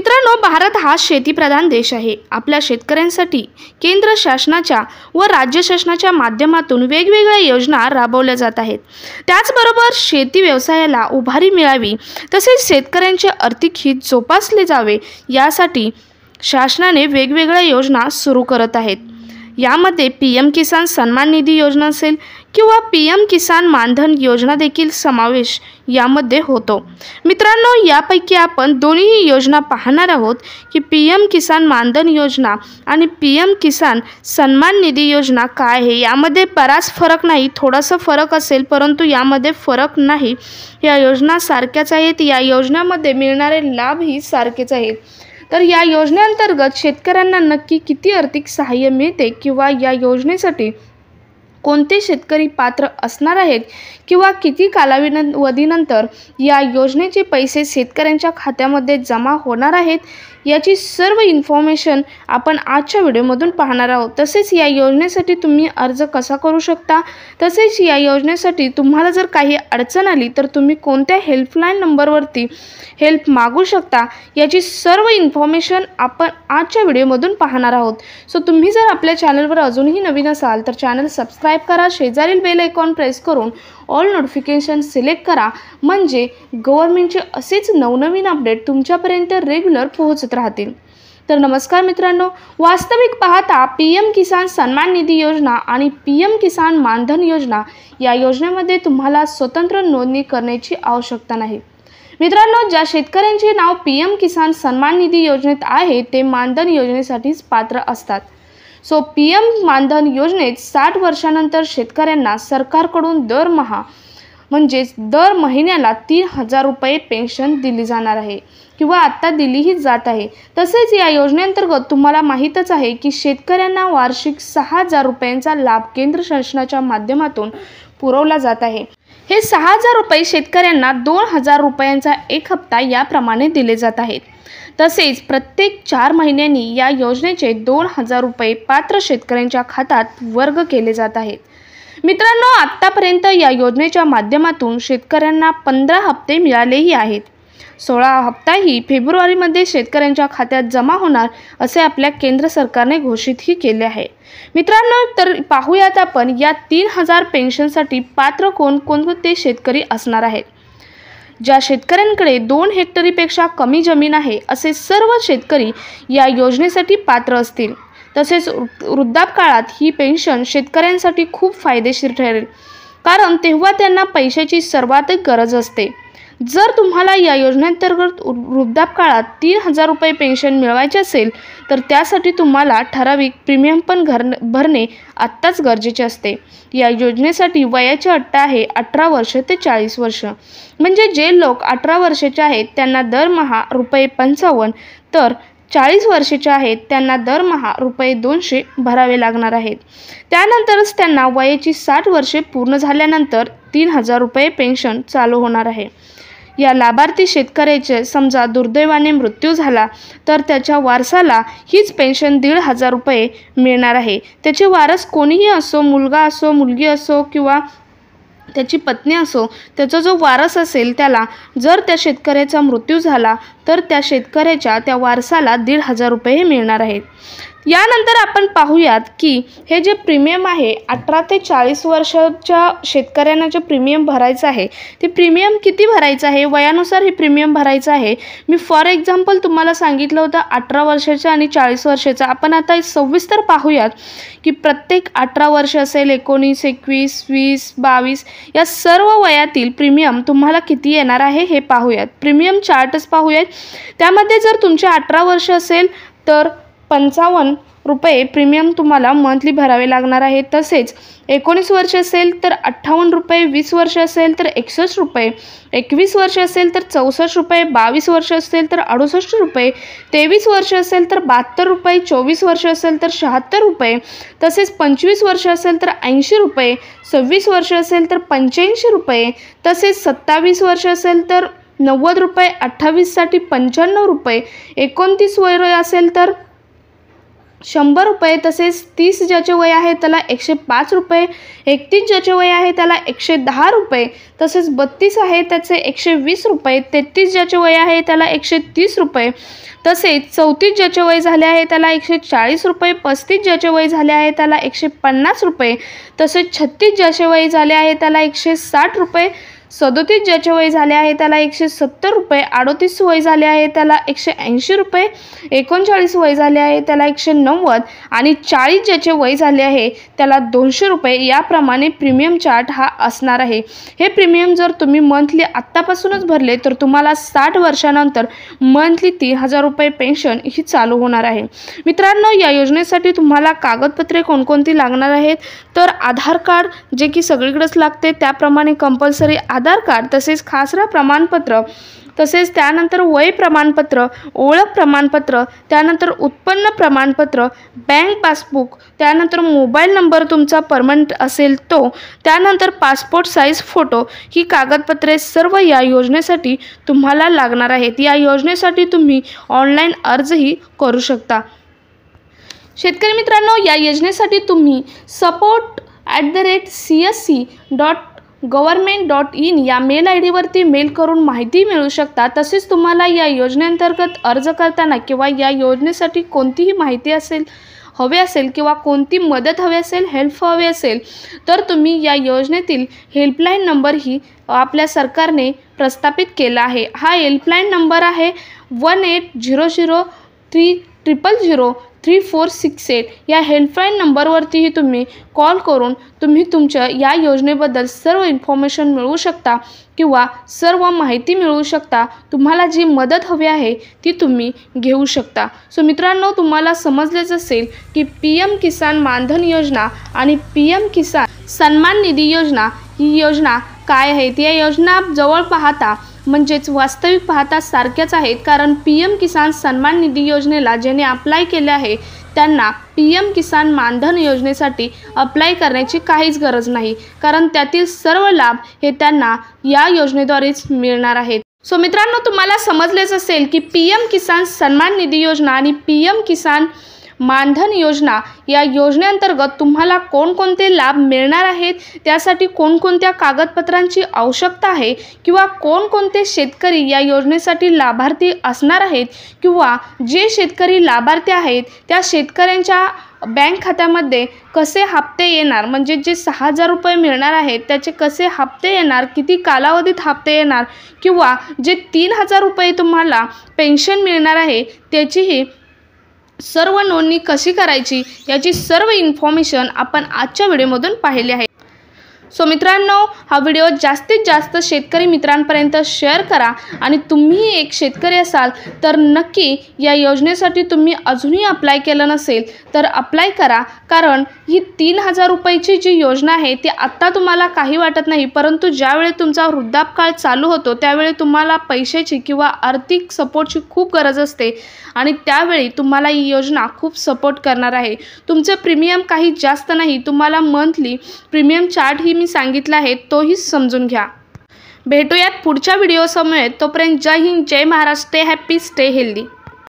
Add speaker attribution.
Speaker 1: मित्रांनो, भारत हा शेतीप्रधान देश आहे। आपल्या शेतकऱ्यांसाठी केंद्र शासनाच्या व राज्य शासनाच्या माध्यमातून वेगवेगळ्या योजना राबवल्या जात आहेत। त्याचबरोबर शेती व्यवसायाला उभारी मिळावी तसेच शेतकऱ्यांचे आर्थिक हित जोपासले जावे यासाठी शासनाने वेगवेगळ्या योजना सुरू करत आहेत। यामध्ये पीएम किसान सन्मान निधी योजना असेल किंवा पीएम किसान मानधन योजना देखील समावेश यामध्ये होतो। मित्रांनो, यापैकी आपण दोन्ही योजना पाहणार आहोत की पीएम किसान मानधन योजना आणि पीएम किसान सन्मान निधी योजना काय आहे। यामध्ये बराच फरक नाही, थोडासा फरक असेल परंतु यामध्ये फरक नाही। या योजना सारख्याच आहेत, या योजनेमध्ये मिळणारे लाभही सारखेच आहेत। तर या योजनेअंतर्गत शेतकऱ्यांना नक्की किती आर्थिक सहाय्य मिळते किंवा या योजनेसाठी कोणते शेतकरी पात्र असणार आहेत किंवा किती कालावधीनंतर या योजनेचे पैसे शेतकऱ्यांच्या खात्यामध्ये जमा होणार आहेत याची सर्व इन्फॉर्मेशन आपण आजच्या व्हिडिओमधून पाहणार आहोत। तसेच या योजनेसाठी तुम्ही अर्ज कसा करू शकता, तसेच या योजनेसाठी तुम्हाला जर काही अडचण आली तर तुम्ही कोणत्या हेल्पलाईन नंबरवरती हेल्प मागू शकता याची सर्व इन्फॉर्मेशन आपण आजच्या व्हिडिओमधून पाहणार आहोत। सो तुम्ही जर आपल्या चॅनलवर अजूनही नवीन असाल तर चॅनल सबस्क्राइब करा, शेजारील बेल आयकॉन प्रेस करून ऑल नोटिफिकेशन सिलेक्ट करा, म्हणजे गव्हर्नमेंटचे असेच नवनवीन अपडेट तुमच्यापर्यंत रेग्युलर पोहोचत राहतील। तर नमस्कार मित्रांनो, वास्तविक पाहता पीएम किसान सन्मान निधी योजना आणि पीएम किसान मानधन योजना या योजनेमध्ये तुम्हाला स्वतंत्र नोंदणी करण्याची आवश्यकता नाही। मित्रांनो, ज्या शेतकऱ्यांचे नाव पीएम किसान सन्मान निधी योजनेत आहे ते मानधन योजनेसाठीच पात्र असतात। सो पीएम मानधन योजनेत 60 वर्षानंतर शेतकऱ्यांना सरकारकडून दरमहा म्हणजेच दर महिन्याला 3000 रुपये पेन्शन दिली जाणार आहे किंवा आता दिलीही जात आहे। तसेच या योजनेअंतर्गत तुम्हाला माहीतच आहे की शेतकऱ्यांना वार्षिक 6000 रुपयांचा लाभ केंद्र शासनाच्या माध्यमातून पुरवला जात आहे। हे 6000 रुपये शेतकऱ्यांना 2000 रुपयांचा एक हप्ता याप्रमाणे दिले जात आहेत। तसेच प्रत्येक 4 महिन्यांनी या योजनेचे 2000 रुपये पात्र शेतकऱ्यांच्या खात्यात वर्ग केले जात आहेत। मित्रांनो, आतापर्यंत या योजनेच्या माध्यमातून शेतकऱ्यांना 15 हप्ते मिळालेही आहेत। 16 हप्ताही फेब्रुवारीमध्ये शेतकऱ्यांच्या खात्यात जमा होणार असे आपल्या केंद्र सरकारने घोषितही केले आहे। मित्रांनो, तर पाहूयात आपण या 3000 पेन्शनसाठी पात्र कोणकोणते शेतकरी असणार आहेत। ज्या शेतकऱ्यांकडे 2 हेक्टरीपेक्षा कमी जमीन आहे असे सर्व शेतकरी या योजनेसाठी पात्र असतील। तसेच वृद्धापकाळात ही पेन्शन शेतकऱ्यांसाठी खूप फायदेशीर ठरेल, कारण तेव्हा त्यांना पैशाची सर्वात गरज असते। जर तुम्हाला या योजनेअंतर्गत वृद्धापकाळात 3000 रुपये पेन्शन मिळवायचे असेल तर त्यासाठी तुम्हाला ठराविक प्रीमियम पण भरणे आत्ताच गरजेचे असते। या योजनेसाठी वयाची अट आहे 18 वर्ष ते 40 वर्ष, म्हणजे जे लोक 18 वर्षाचे आहेत त्यांना दरमहा ₹55 तर 40 वर्षाचे आहेत त्यांना दरमहा ₹200 भरावे लागणार आहेत। त्यानंतरच त्यांना वयाची 60 वर्षे पूर्ण झाल्यानंतर 3000 रुपये पेन्शन चालू होणार आहे। या लाभार्थी शेतकऱ्याचे समजा दुर्दैवाने मृत्यू झाला तर त्याच्या वारसाला हीच पेन्शन 1500 रुपये मिळणार आहे। त्याचे वारस कोणीही असो, मुलगा असो, मुलगी असो किंवा त्याची पत्नी असो, त्याचा जो वारस असेल त्याला जर त्या शेतकऱ्याचा मृत्यू झाला तर त्या शेतकऱ्याच्या त्या वारसाला 1500 रुपये मिळणार आहेत। यानंतर आपण पाहूयात की हे जे प्रीमियम आहे 18 ते 40 वर्षाच्या शेतकऱ्यांना जे प्रीमियम भरायचं आहे ते प्रीमियम किती भरायचं आहे, वयानुसार हे प्रीमियम भरायचं आहे। मी फॉर एक्झाम्पल तुम्हाला सांगितलं होतं 18 वर्षाचा आणि 40 वर्षाचा। आपण आता सविस्तर पाहूयात की प्रत्येक 18 वर्ष असेल, 19, 21, 20, 22 या सर्व वयातील प्रीमियम तुम्हाला किती येणार आहे हे पाहूयात। प्रीमियम चार्टच पाहूयात। त्यामध्ये जर तुमचे 18 वर्ष असेल तर 55 रुपये प्रीमियम तुम्हाला मंथली भरावे लागणार आहे। तसेच 19 वर्ष असेल तर 58 रुपये, 20 वर्ष असेल तर 61 रुपये, 21 वर्ष असेल तर 64 रुपये, 22 वर्ष असेल तर 68 रुपये, 23 वर्ष असेल तर 72 रुपये, 24 वर्ष असेल तर 76 रुपये, तसेच 25 वर्ष असेल तर 80 रुपये, 26 वर्ष असेल तर 85 रुपये, तसेच 27 वर्ष असेल तर 90 रुपये, 28 साठी 95 रुपये, 29 वय असेल तर 100 रुपये, तसेच 30 ज्याचे वय आहे त्याला 105 रुपये, 31 ज्याचे वय आहे त्याला 110 रुपये, तसेच 32 आहे त्याचे 120 रुपये, 33 ज्याचे वय आहे त्याला 130 रुपये, तसेच 34 ज्याचे वय झाले आहे त्याला 140 रुपये, 35 ज्याचे वय झाले आहे त्याला 150 रुपये, तसेच 36 ज्याचे वय झाले आहे त्याला 160 रुपये, 37 ज्याचे वय झाले आहे त्याला 170 रुपये, 38 वय झाले आहे त्याला 180 रुपये, 39 वय झाले आहे त्याला 190 आणि 40 ज्याचे वय झाले आहे त्याला 200 रुपये याप्रमाणे प्रीमियम चार्ट हा असणार आहे। हे प्रीमियम जर तुम्ही मंथली आत्तापासूनच भरले तर तुम्हाला 60 वर्षानंतर मंथली 3000 रुपये पेन्शन ही चालू होणार आहे। मित्रांनो, या योजनेसाठी तुम्हाला कागदपत्रे कोणकोणती लागणार आहेत तर आधार कार्ड जे की सगळीकडेच लागते त्याप्रमाणे कंपल्सरी आधार कार्ड, तसेच खासरा प्रमाणपत्र, तसेच त्यानंतर वय प्रमाणपत्र, ओळख प्रमाणपत्र, त्यानंतर उत्पन्न प्रमाणपत्र, बँक पासबुक, त्यानंतर मोबाईल नंबर तुमचा परमनंट असेल तो, त्यानंतर पासपोर्ट साईज फोटो ही कागदपत्रे सर्व या योजनेसाठी तुम्हाला लागणार आहेत। या योजनेसाठी तुम्ही ऑनलाईन अर्जही करू शकता। शेतकरी मित्रांनो, या योजनेसाठी तुम्ही support@csc.government.in या मेल ID वरती मेल करून माहिती मिळू शकता। तसेच तुम्हाला या योजनेअंतर्गत अर्ज करताना किंवा या योजनेसाठी कोणतीही माहिती हवी असेल किंवा कोणती मदत हवी असेल, हेल्प हवी असेल तर तुम्ही या योजनेतील हेल्पलाईन नंबर ही आपल्या सरकारने प्रस्थापित केला आहे। हा हेल्पलाईन नंबर आहे 1800-300-3468 या हेल्पलाईन नंबरवरतीही तुम्ही कॉल करून तुम्ही तुमच्या या योजनेबद्दल सर्व इन्फॉर्मेशन मिळवू शकता किंवा सर्व माहिती मिळवू शकता। तुम्हाला जी मदत हवी आहे ती तुम्ही घेऊ शकता। सो मित्रांनो, तुम्हाला समजलेच असेल की PM किसान मानधन योजना आणि PM किसान सन्मान निधी योजना ही योजना काय आहेत। या योजना जवळ पाहता म्हणजेच वास्तविक पाहता सारख्याच आहेत, कारण PM किसान सन्मान निधी योजनेला ज्याने अप्लाय केले आहे त्यांना PM किसान मानधन योजनेसाठी अप्लाय करण्याची काहीच गरज नाही, कारण त्यातील सर्व लाभ हे त्यांना या योजनेद्वारेच मिळणार आहेत। सो मित्रांनो, तुम्हाला समजलेच असेल की PM किसान सन्मान निधी योजना आणि PM किसान मानधन योजना या योजनेअंतर्गत तुम्हाला कोणकोणते लाभ मिळणार आहेत, त्यासाठी कोणकोणत्या कागदपत्रांची आवश्यकता आहे किंवा कोणकोणते शेतकरी या योजनेसाठी लाभार्थी असणार आहेत किंवा जे शेतकरी लाभार्थी आहेत त्या शेतकऱ्यांच्या बँक खात्यामध्ये कसे हप्ते येणार, म्हणजे जे 6000 रुपये मिळणार आहेत त्याचे कसे हप्ते येणार, किती कालावधीत हप्ते येणार किंवा जे 3000 रुपये तुम्हाला पेन्शन मिळणार आहे त्याचीही सर्व नोंदणी कशी करायची याची सर्व इन्फॉर्मेशन आपण आजच्या व्हिडिओमधून पाहिली आहे। सो मित्रांनो, हा व्हिडिओ जास्तीत जास्त शेतकरी मित्रांपर्यंत शेअर करा आणि तुम्ही एक शेतकरी असाल तर नक्की या योजनेसाठी तुम्ही अजूनही अप्लाय केलं नसेल तर अप्लाय करा, कारण ही 3000 रुपयाची जी योजना आहे ती आत्ता तुम्हाला काही वाटत नाही, परंतु ज्यावेळी तुमचा वृद्धापकाळ चालू होतो त्यावेळी तुम्हाला पैशाची किंवा आर्थिक सपोर्टची खूप गरज असते आणि त्यावेळी तुम्हाला ही योजना खूप सपोर्ट करणार आहे। तुमचे प्रीमियम काही जास्त नाही, तुम्हाला मंथली प्रीमियम चार्ट ही मी सांगितला आहे तोही समजून घ्या। भेटूयात पुढच्या व्हिडिओ समोर, तोपर्यंत जय हिंद, जय Maharashtra, stay happy, stay healthy.